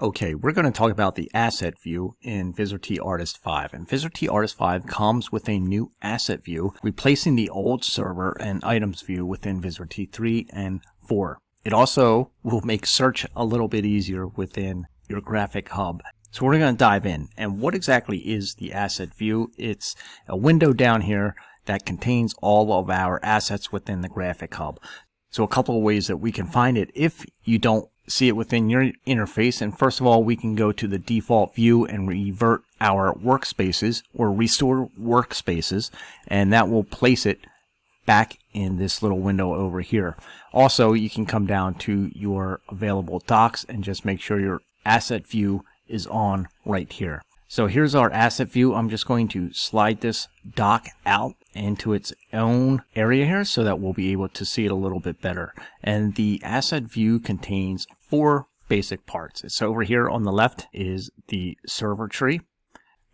Okay, we're going to talk about the asset view in Viz Artist 5. And Viz Artist 5 comes with a new asset view, replacing the old server and items view within Viz 3 and 4. It also will make search a little bit easier within your graphic hub. So we're going to dive in. And what exactly is the asset view? It's a window down here that contains all of our assets within the graphic hub. So a couple of ways that we can find it if you don't see it within your interface. And first of all, we can go to the default view and revert our workspaces or restore workspaces, and that will place it back in this little window over here. Also, you can come down to your available docs and just make sure your asset view is on right here. So here's our asset view. I'm just going to slide this doc out into its own area here so that we'll be able to see it a little bit better. And the asset view contains 4 basic parts. So over here on the left is the server tree.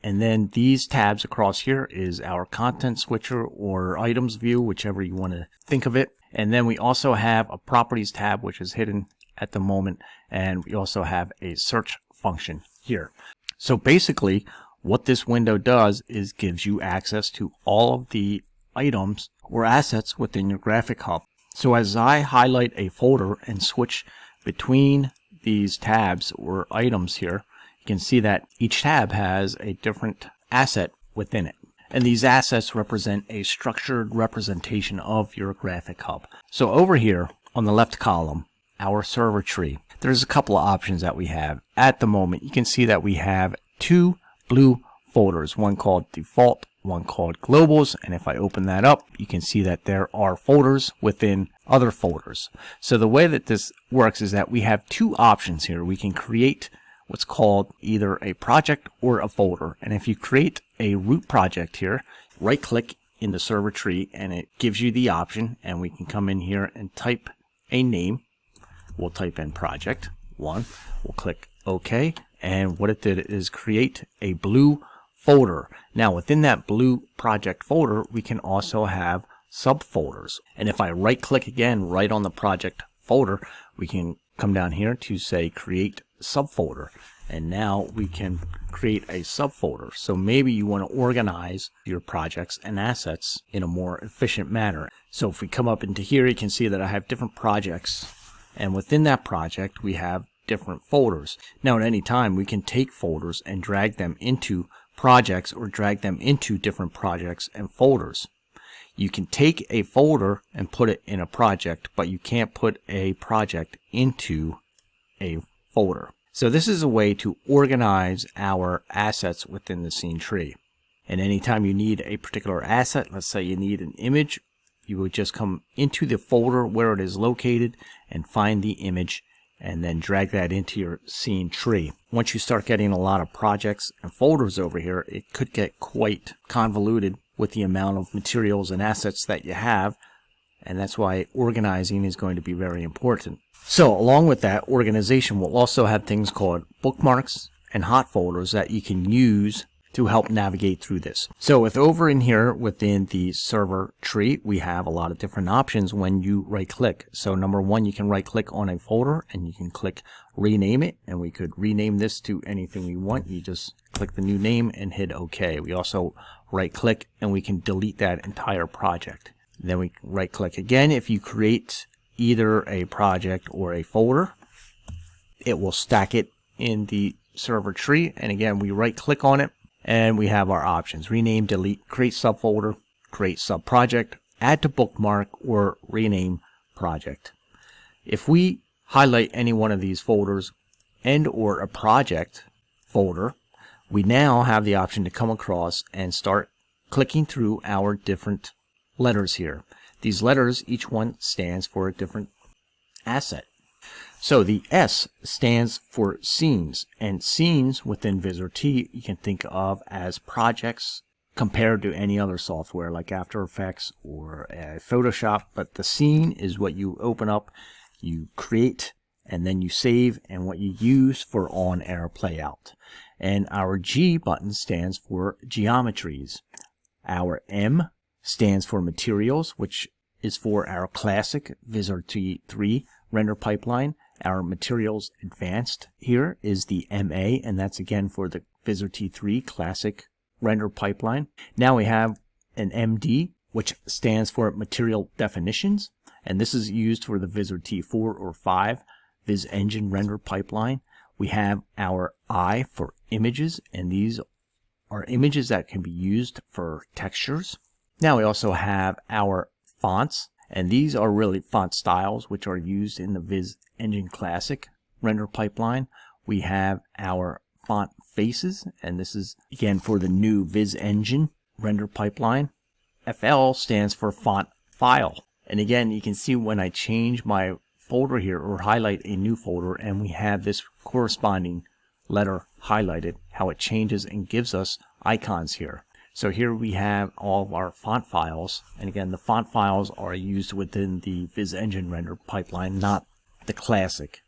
And then these tabs across here is our content switcher or items view, whichever you want to think of it. And then we also have a properties tab, which is hidden at the moment. And we also have a search function here. So basically, what this window does is gives you access to all of the items or assets within your graphic hub. So as I highlight a folder and switch between these tabs or items here, you can see that each tab has a different asset within it. And these assets represent a structured representation of your graphic hub. So over here on the left column, our server tree, there's a couple of options that we have. At the moment, you can see that we have 2 blue folders, one called default, one called globals, and if I open that up, you can see that there are folders within other folders. So the way that this works is that we have 2 options here. We can create what's called either a project or a folder, and if you create a root project here, right click in the server tree and it gives you the option, and we can come in here and type a name. We'll type in project 1, we'll click OK, and what it did is create a blue folder. Now within that blue project folder, we can also have subfolders. And if I right click again right on the project folder, we can come down here to say create subfolder. And now we can create a subfolder. So maybe you want to organize your projects and assets in a more efficient manner. So if we come up into here, you can see that I have different projects. And within that project, we have different folders. Now at any time, we can take folders and drag them into projects or drag them into different projects and folders. You can take a folder and put it in a project, but you can't put a project into a folder. So this is a way to organize our assets within the scene tree. And anytime you need a particular asset, let's say you need an image, you would just come into the folder where it is located and find the image and then drag that into your scene tree. Once you start getting a lot of projects and folders over here, it could get quite convoluted with the amount of materials and assets that you have, and that's why organizing is going to be very important. So along with that organization, we'll also have things called bookmarks and hot folders that you can use to help navigate through this. So with over in here within the server tree, we have a lot of different options when you right click. So number 1, you can right click on a folder and you can click rename it, and we could rename this to anything we want. You just click the new name and hit OK. We also right click and we can delete that entire project. Then we right click again. If you create either a project or a folder, it will stack it in the server tree, and again we right click on it and we have our options: rename, delete, create subfolder, create subproject, add to bookmark, or rename project. If we highlight any one of these folders and or a project folder, we now have the option to come across and start clicking through our different letters here. These letters, each one stands for a different asset. So the S stands for scenes, and scenes within Vizrt you can think of as projects compared to any other software like After Effects or Photoshop, but the scene is what you open up, you create, and then you save, and what you use for on-air playout. And our G button stands for geometries. Our M stands for materials, which is for our classic Vizrt 3 render pipeline, Our Materials Advanced here is the MA, and that's again for the Vizrt T3 Classic Render Pipeline. Now we have an MD, which stands for Material Definitions, and this is used for the Vizrt T4 or 5 Viz Engine Render Pipeline. We have our I for Images, and these are images that can be used for textures. Now we also have our fonts, and these are really font styles which are used in the Viz Engine Classic Render Pipeline. We have our font faces, and this is again for the new Viz Engine Render Pipeline. FL stands for Font File, and again you can see when I change my folder here or highlight a new folder and we have this corresponding letter highlighted, how it changes and gives us icons here. So here we have all of our font files, and again the font files are used within the Viz Engine Render Pipeline, not the classic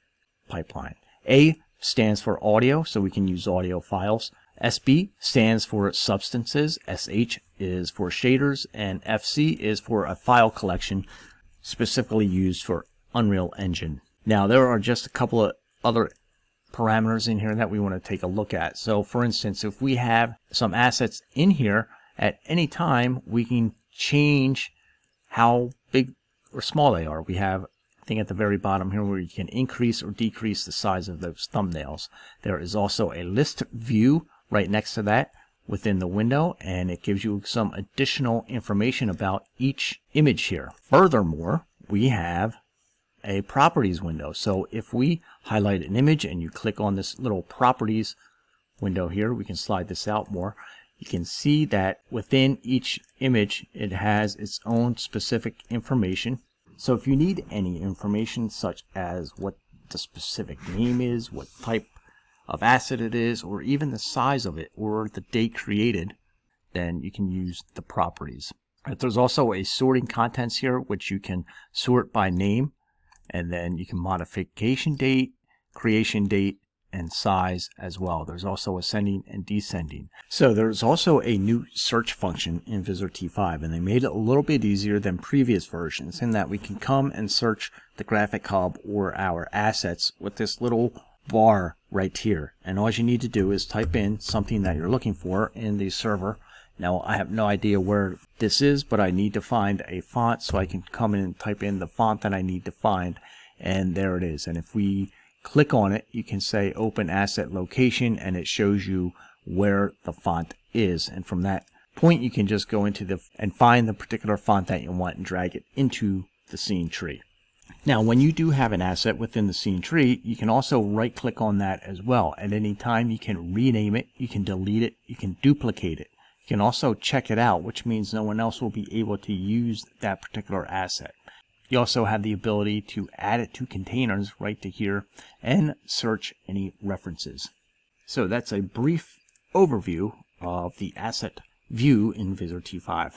pipeline. A stands for audio, so we can use audio files. SB stands for substances, SH is for shaders, and FC is for a file collection specifically used for Unreal Engine. Now there are just a couple of other parameters in here that we want to take a look at. So for instance, if we have some assets in here, at any time we can change how big or small they are. We have a thing at the very bottom here where you can increase or decrease the size of those thumbnails. There is also a list view right next to that within the window, and it gives you some additional information about each image here. Furthermore, we have a properties window. So if we highlight an image and you click on this little properties window here, we can slide this out more. You can see that within each image it has its own specific information. So if you need any information such as what the specific name is, what type of asset it is, or even the size of it, or the date created, then you can use the properties. There's also a sorting contents here, which you can sort by name, and then you can modification date, creation date, and size as well. There's also ascending and descending. So there's also a new search function in Vizrt T5, and they made it a little bit easier than previous versions in that we can come and search the graphic hub or our assets with this little bar right here. And all you need to do is type in something that you're looking for in the server. Now I have no idea where this is, but I need to find a font, so I can come in and type in the font that I need to find, and there it is. And if we click on it, you can say open asset location, and it shows you where the font is, and from that point you can just go into and find the particular font that you want and drag it into the scene tree. Now when you do have an asset within the scene tree, you can also right click on that as well. At any time you can rename it, you can delete it, you can duplicate it. You can also check it out, which means no one else will be able to use that particular asset. You also have the ability to add it to containers right to here and search any references. So that's a brief overview of the asset view in Vizrt T5.